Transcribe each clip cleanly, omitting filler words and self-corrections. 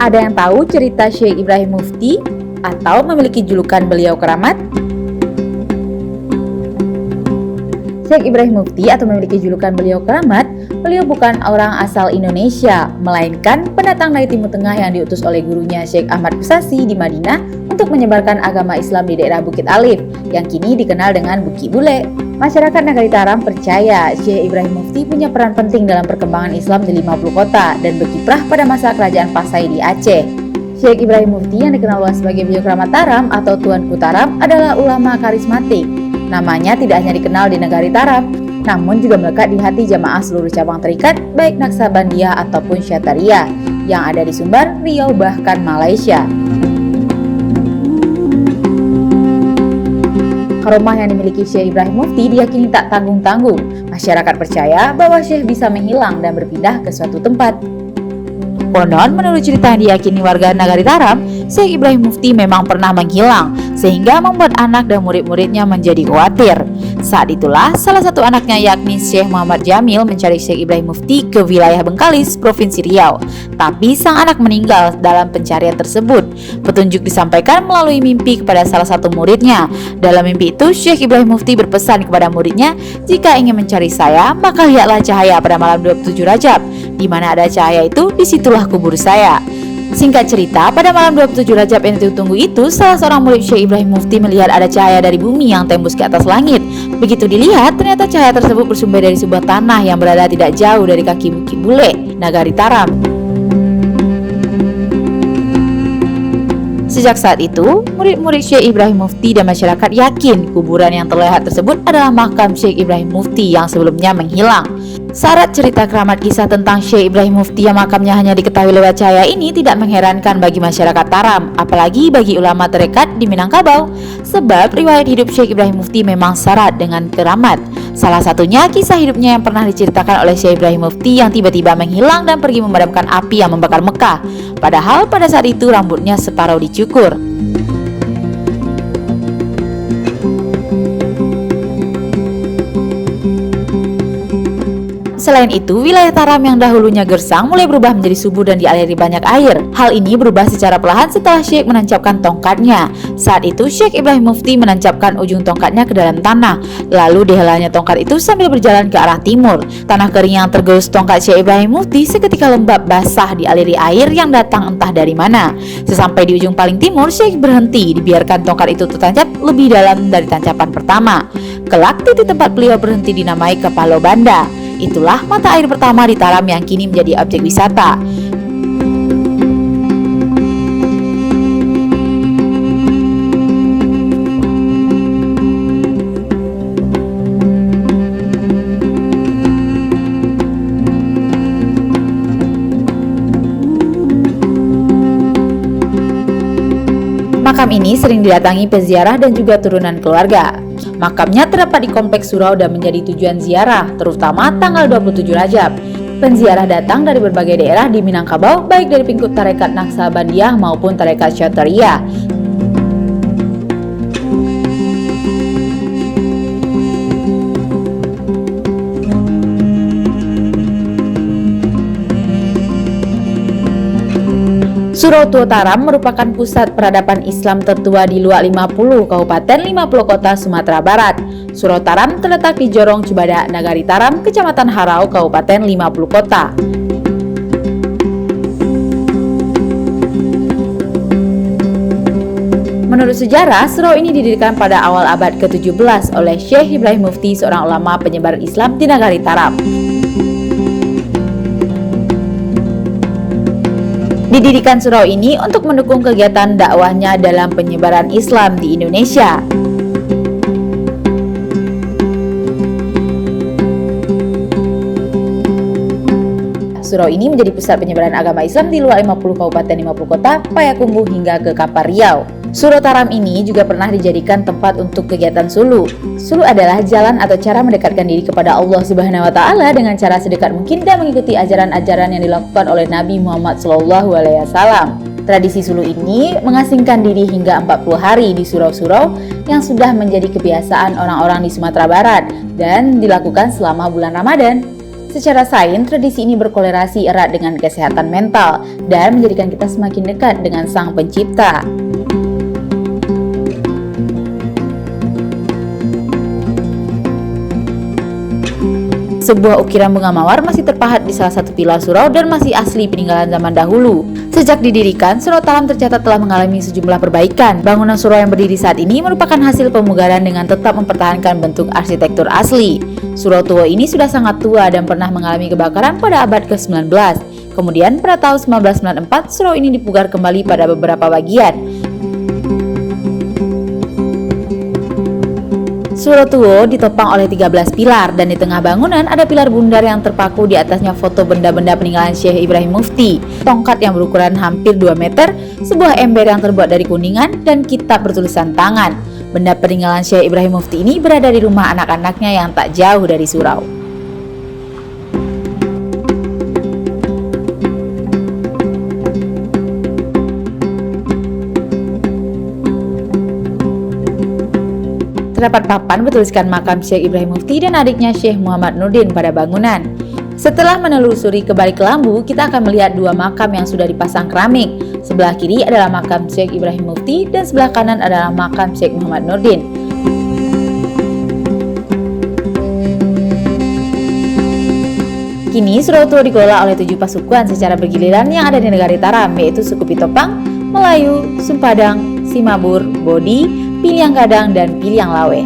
Ada yang tahu cerita Syekh Ibrahim Mufti atau memiliki julukan beliau keramat? Syekh Ibrahim Mufti atau memiliki julukan beliau keramat, beliau bukan orang asal Indonesia, melainkan pendatang dari Timur Tengah yang diutus oleh gurunya Syekh Ahmad Kusasi di Madinah untuk menyebarkan agama Islam di daerah Bukit Alif, yang kini dikenal dengan Bukit Bule. Masyarakat Nagari Taram percaya Syekh Ibrahim Mufti punya peran penting dalam perkembangan Islam di 50 kota dan berkiprah pada masa kerajaan Pasai di Aceh. Syekh Ibrahim Mufti yang dikenal luas sebagai beliau keramat Taram atau Tuanku Taram adalah ulama karismatik. Namanya tidak hanya dikenal di Nagari Taram, namun juga melekat di hati jamaah seluruh cabang tarikat baik Naksabandiyah ataupun Syatariah yang ada di Sumbar, Riau bahkan Malaysia. Karomah yang dimiliki Syekh Ibrahim Mufti diyakini tak tanggung-tanggung. Masyarakat percaya bahwa Syekh bisa menghilang dan berpindah ke suatu tempat. Konon, menurut cerita yang diyakini warga Nagari Taram, Syekh Ibrahim Mufti memang pernah menghilang, sehingga membuat anak dan murid-muridnya menjadi khawatir. Saat itulah, salah satu anaknya yakni Syekh Muhammad Jamil mencari Syekh Ibrahim Mufti ke wilayah Bengkalis, Provinsi Riau. Tapi sang anak meninggal dalam pencarian tersebut. Petunjuk disampaikan melalui mimpi kepada salah satu muridnya. Dalam mimpi itu, Syekh Ibrahim Mufti berpesan kepada muridnya, "Jika ingin mencari saya, maka lihatlah cahaya pada malam 27 Rajab. Di mana ada cahaya itu, disitulah kubur saya." Singkat cerita, pada malam 27 Rajab yang ditunggu itu, salah seorang murid Syekh Ibrahim Mufti melihat ada cahaya dari bumi yang tembus ke atas langit. Begitu dilihat, ternyata cahaya tersebut bersumber dari sebuah tanah yang berada tidak jauh dari kaki Bukit Bule, Nagari Taram. Sejak saat itu, murid-murid Syekh Ibrahim Mufti dan masyarakat yakin kuburan yang terlihat tersebut adalah makam Syekh Ibrahim Mufti yang sebelumnya menghilang. Syarat cerita keramat kisah tentang Syekh Ibrahim Mufti yang makamnya hanya diketahui lewat cahaya ini tidak mengherankan bagi masyarakat Taram, apalagi bagi ulama tarekat di Minangkabau. Sebab riwayat hidup Syekh Ibrahim Mufti memang syarat dengan keramat. Salah satunya kisah hidupnya yang pernah diceritakan oleh Syekh Ibrahim Mufti yang tiba-tiba menghilang dan pergi memadamkan api yang membakar Mekah. Padahal pada saat itu rambutnya separuh dicukur. Selain itu, wilayah Taram yang dahulunya gersang mulai berubah menjadi subur dan dialiri banyak air. Hal ini berubah secara perlahan setelah Syekh menancapkan tongkatnya. Saat itu, Syekh Ibrahim Mufti menancapkan ujung tongkatnya ke dalam tanah. Lalu dihelanya tongkat itu sambil berjalan ke arah timur. Tanah kering yang tergerus tongkat Syekh Ibrahim Mufti seketika lembab basah dialiri air yang datang entah dari mana. Sesampai di ujung paling timur, Syekh berhenti, dibiarkan tongkat itu tertancap lebih dalam dari tancapan pertama. Kelak titik tempat beliau berhenti dinamai Kepalo Banda. Itulah mata air pertama di Taram yang kini menjadi objek wisata. Makam ini sering didatangi peziarah dan juga turunan keluarga. Makamnya terdapat di Kompleks Surau dan menjadi tujuan ziarah, terutama tanggal 27 Rajab. Penziarah datang dari berbagai daerah di Minangkabau, baik dari pengikut tarekat Naksabandiyah maupun tarekat Syatariah. Surau Tua Taram merupakan pusat peradaban Islam tertua di Luak 50, Kabupaten 50 Kota, Sumatera Barat. Surau Taram terletak di Jorong Cibadak, Nagari Taram, Kecamatan Harau, Kabupaten 50 Kota. Menurut sejarah, surau ini didirikan pada awal abad ke-17 oleh Syekh Ibrahim Mufti, seorang ulama penyebar Islam di Nagari Taram. Didirikan surau ini untuk mendukung kegiatan dakwahnya dalam penyebaran Islam di Indonesia. Surau ini menjadi pusat penyebaran agama Islam di luar 50 Kabupaten 50 Kota, Payakumbuh hingga ke Kampar Riau. Surau Taram ini juga pernah dijadikan tempat untuk kegiatan sulu. Sulu adalah jalan atau cara mendekatkan diri kepada Allah Subhanahu wa Ta'ala dengan cara sedekat mungkin dan mengikuti ajaran-ajaran yang dilakukan oleh Nabi Muhammad SAW. Tradisi sulu ini mengasingkan diri hingga 40 hari di surau-surau yang sudah menjadi kebiasaan orang-orang di Sumatera Barat dan dilakukan selama bulan Ramadan. Secara sains, tradisi ini berkolerasi erat dengan kesehatan mental dan menjadikan kita semakin dekat dengan Sang Pencipta. Sebuah ukiran bunga mawar masih terpahat di salah satu pilar surau dan masih asli peninggalan zaman dahulu. Sejak didirikan, Surau Taram tercatat telah mengalami sejumlah perbaikan. Bangunan surau yang berdiri saat ini merupakan hasil pemugaran dengan tetap mempertahankan bentuk arsitektur asli. Surau tua ini sudah sangat tua dan pernah mengalami kebakaran pada abad ke-19. Kemudian pada tahun 1994, surau ini dipugar kembali pada beberapa bagian. Surau Tuo ditopang oleh 13 pilar dan di tengah bangunan ada pilar bundar yang terpaku di atasnya foto benda-benda peninggalan Syekh Ibrahim Mufti, tongkat yang berukuran hampir 2 meter, sebuah ember yang terbuat dari kuningan, dan kitab bertulisan tangan. Benda peninggalan Syekh Ibrahim Mufti ini berada di rumah anak-anaknya yang tak jauh dari surau. Terdapat papan bertuliskan makam Syekh Ibrahim Mufti dan adiknya Syekh Muhammad Nurdin pada bangunan. Setelah menelusuri ke balik kelambu, kita akan melihat dua makam yang sudah dipasang keramik. Sebelah kiri adalah makam Syekh Ibrahim Mufti dan sebelah kanan adalah makam Syekh Muhammad Nurdin. Kini Surau Tuo dikelola oleh 7 pasukan secara bergiliran yang ada di Nagari Taram, yaitu suku Pitopang, Melayu, Sumpadang, Simabur, Bodi, Piliang Gadang, dan Piliang Lawe.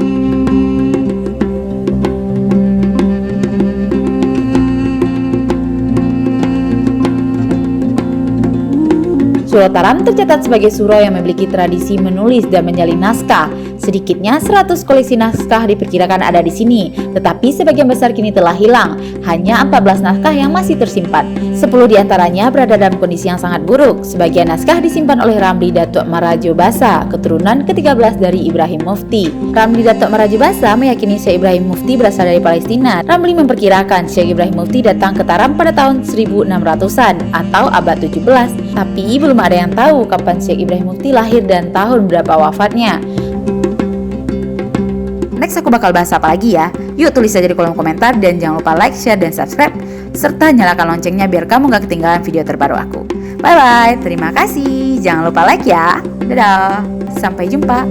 Surau Taram tercatat sebagai surau yang memiliki tradisi menulis dan menjalin naskah. Sedikitnya 100 koleksi naskah diperkirakan ada di sini, tetapi sebagian besar kini telah hilang. Hanya 14 naskah yang masih tersimpan. 10 diantaranya berada dalam kondisi yang sangat buruk. Sebagian naskah disimpan oleh Ramli Datuk Marajo Basa, keturunan ke-13 dari Ibrahim Mufti. Ramli Datuk Marajo Basa meyakini Syekh Ibrahim Mufti berasal dari Palestina. Ramli memperkirakan Syekh Ibrahim Mufti datang ke Taram pada tahun 1600-an atau abad 17, tapi belum ada yang tahu kapan Syekh Ibrahim Mufti lahir dan tahun berapa wafatnya. Next aku bakal bahas apa lagi ya? Yuk tulis aja di kolom komentar dan jangan lupa like, share, dan subscribe serta nyalakan loncengnya biar kamu gak ketinggalan video terbaru aku. Bye bye, terima kasih. Jangan lupa like ya. Dadah, sampai jumpa.